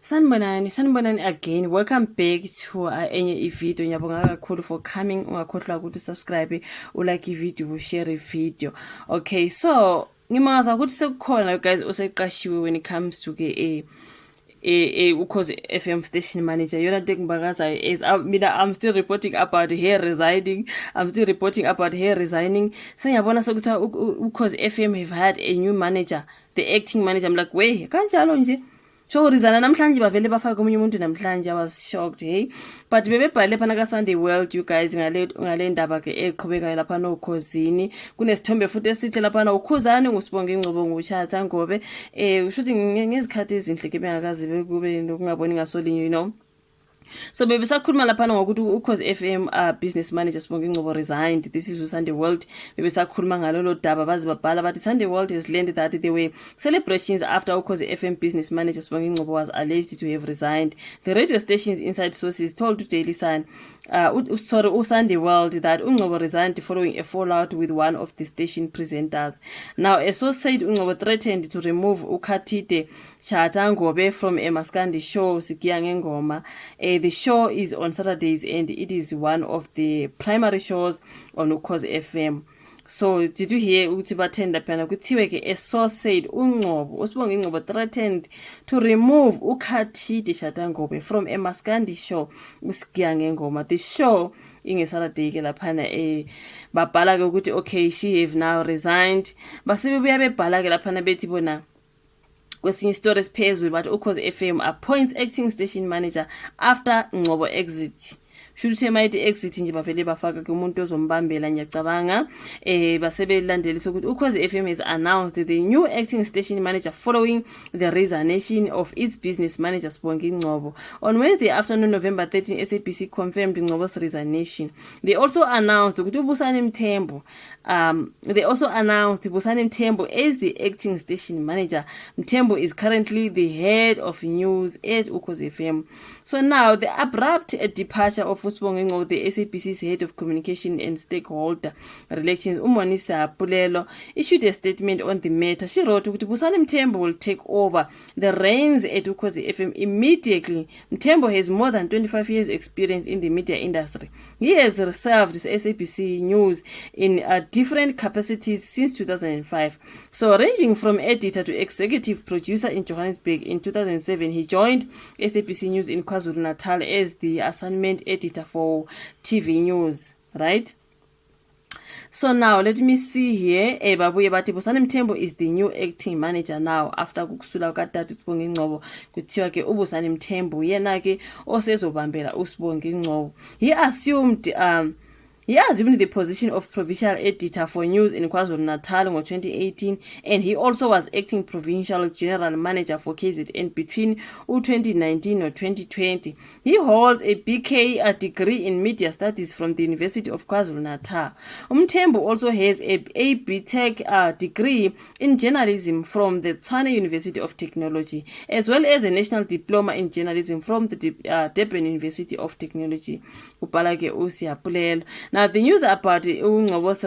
Sanibonani again. Welcome back to enye video. Ngiyabonga kakhulu for coming. Ungakhohlwa ukuthi subscribe, ulike video, share video. Okay, so ngimaza ukuthi sekukhona guys oseqashiwe when it comes to ke Ukhozi FM station manager. Yona into engibakazayo is I'm still reporting about her resigning. Sengiyabona sokuthi Ukhozi FM have had a new manager, the acting manager. I'm like, "Wey, kanjalo nje?" So resign namhlanje bavele bafaka omunye umuntu namhlanje. I was shocked, hey. But bebebhale phana ka Sunday World, you guys, ngale ndaba ke eqhubekayo lapha nokhosini. Kunesithombe futhi esihle lapha ukhuzani ngusibonge ingcobo nguchatha ngobe ushuthi ngezikhathi ezinhle ke bengakazi bekube nokungaboni ngasolinye, you know. So bebesakhuluma lapha ngokuthi Ukhozi FM business manager Sibonge Ngcobo resigned. This is Sunday World. Bebesakhuluma ngalolo daba bazi babhala bathi Sunday World has learned that there were celebrations after Ukhozi FM business manager Sibonge Ngcobo was alleged to have resigned. The radio station's inside sources told to Daily Sun Sunday World that Ngcobo resigned following a fallout with one of the station presenters. Now a source said Ngcobo threatened to remove Ukhatide Chatangobe from a Maskandi show Sikia Ngengoma. The show is on Saturdays and it is one of the primary shows on Ukhozi FM. So did you hear ukuthi bathenda phana kuthiwe ke a source said Usibonge Ngcobo threatened to remove Ukhatide Chatangobe from a Maskandi show Usikia Ngengoma. The show ingeSaturday ke laphana babhala ke ukuthi okay, she have now resigned. Basebebuya bebhala ke laphana bethi bona kwesinye story esiphezulu but Ukhozi FM appoints acting station manager after Ngcobo exit. Shouthi emayithi exit nje bavele bafaka ke umuntu ozombambela ngiyacabanga basebelandelisa ukuthi Ukhozi FM has announced the new acting station manager following the resignation of its business manager Sibonge Ngcobo. On Wednesday afternoon, November 13, SABC confirmed Ngcobo's resignation. They also announced ukuthi Busani Mthembu as the acting station manager. Mthembu is currently the head of news at Ukhozi FM. So now the abrupt departure of Sibonge Ngcobo, the SABC's head of communication and stakeholder relations, Umonisa Pulelo, issued a statement on the matter. She wrote that Busani Mthembu will take over the reins at Ukhozi FM immediately. Mthembu has more than 25 years experience in the media industry. He has served SABC News in different capacities since 2005. So ranging from editor to executive producer in Johannesburg. In 2007, he joined SABC News in KwaZulu-Natal as the assignment editor for TV News, right? So now let me see here. Babuye bathi Busani Mthembu is the new acting manager now after kukusula katata Sibonge Ngcobo. Kuthiwa ke uBusani Mthembu yena ke osezobambela uSibonge Ngcobo. He assumed the position of provincial editor for news in KwaZulu-Natal in 2018, and he also was acting provincial general manager for KZN between 2019 or 2020. He holds a BK degree in media studies from the University of KwaZulu-Natal. Mthembu also has a BTech degree in journalism from the Tshwane University of Technology, as well as a national diploma in journalism from the Durban University of Technology. Now, the news about Ngcobo's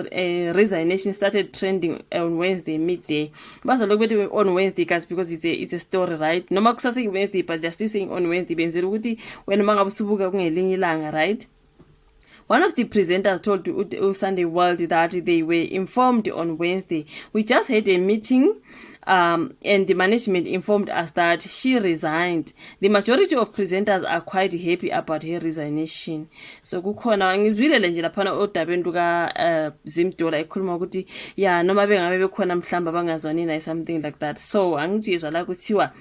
resignation started trending on Wednesday midday. But look at it on Wednesday, guys, because it's a story, right? No matter saying Wednesday, but they're still saying on Wednesday. When right? One of the presenters told Sunday World that they were informed on Wednesday. We just had a meeting and the management informed us that she resigned. The majority of presenters are quite happy about her resignation. So kukhona ngizwile nje laphana odabeni luka Zimdola ekhuluma ukuthi ya noma bengabe bekhona mhlamba bangazwani naye something like that. So angizizwa la kuthiwa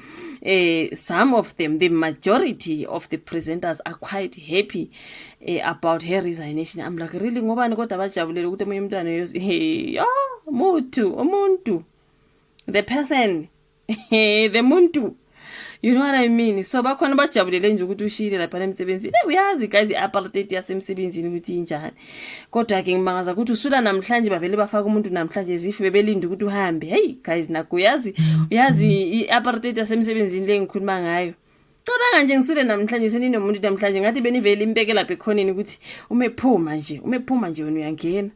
some of them, the majority of the presenters are quite happy about her resignation. I'm like, really ngobani kodwa bajabulele ukuthi omunye umntwana umuntu the person the muntu, you know what I mean? So bakhona bajabulele nje ukuthi ushile lapha emsebenzini. Uyazi guys iapartheid yasemsebenzini ukuthi injani. Kodwa ke ngimangaza ukuthi usula namhlanje bavele bafaka umuntu namhlanje zifi bebelinda ukuthi uhambe. Hey guys, naku uyazi iapartheid yasemsebenzini lengikhuluma ngayo. Cabanga nje ngisule namhlanje seninomuntu namhlanje ngathi benivele imbeke lapha ekhoneni ukuthi umephuma nje wena uyangena.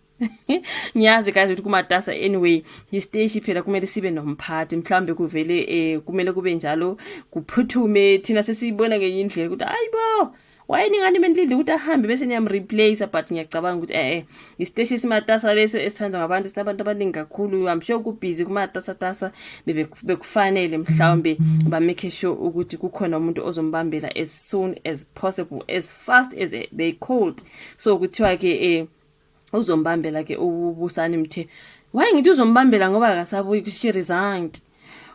Ngiyazi guys ukuthi kumatasa anyway isteshi phela kumele sibe nomphathi mhlambe kuvele kumele kube njalo kuphuthume thina sesiyibona ngenye indlela ukuthi ayibo wayiningani benilinde ukuthi ahambe bese niyamreplace but ngiyacabanga ukuthi isteshi simatasa leso esithandwa ngabantu sinabantu abaningi kakhulu I'm sure kubusy kumatasa bekufanele mhlawumbe ba make sure ukuthi kukhona umuntu ozombambela as soon as possible as fast as they could so kuthiwa ke uzombambela ke ubusani mthe why ngithi uzombambela ngoba akasabuyi she resigned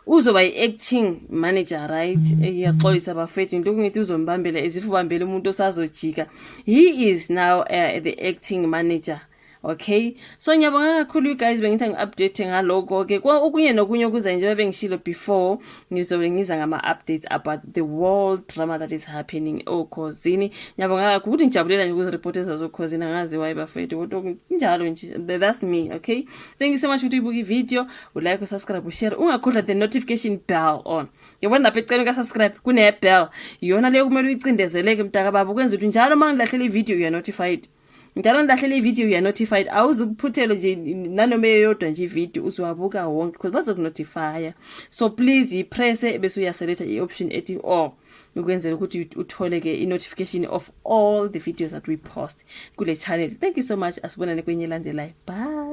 uzoba i-acting manager right iyaxolisa bafethu into ngithi uzombambela izifubambela umuntu osazojika he is now the acting manager. Okay, so ngiyabonga kakhulu guys bengithi ngi-update ngaloko ke okunye nokunye kuza nje bengishilo before ngizobe ngiza ngama-updates about the world drama that is happening okhosini. Ngiyabonga kakhulu ukuthi ngijabulela nje ukuzireport ezazokhosini angazi why bafethu kodwa njalo nje that's me. Okay, thank you so much ukuthi uyibuka i-video ulike usubscribe ushare ungakhohlwa the notification bell on. Yabona lapha eceleni ka subscribe kune bell iyona leyo kumele uyicindezeleke mntaka baba ukwenza ukuthi njalo mangilahlela i-video you are notified. Njalo ndahlela i-video you are notified awuzukuphuthelo nje nanoma eyodwa nje i-video uziwabuka wonke because bazokunotifya so please press bese uyaselect i-option ethi all ukwenzela ukuthi uthole ke i-notification of all the videos that we post kule channel. Thank you so much asibonane kwenye landelayo. Bye.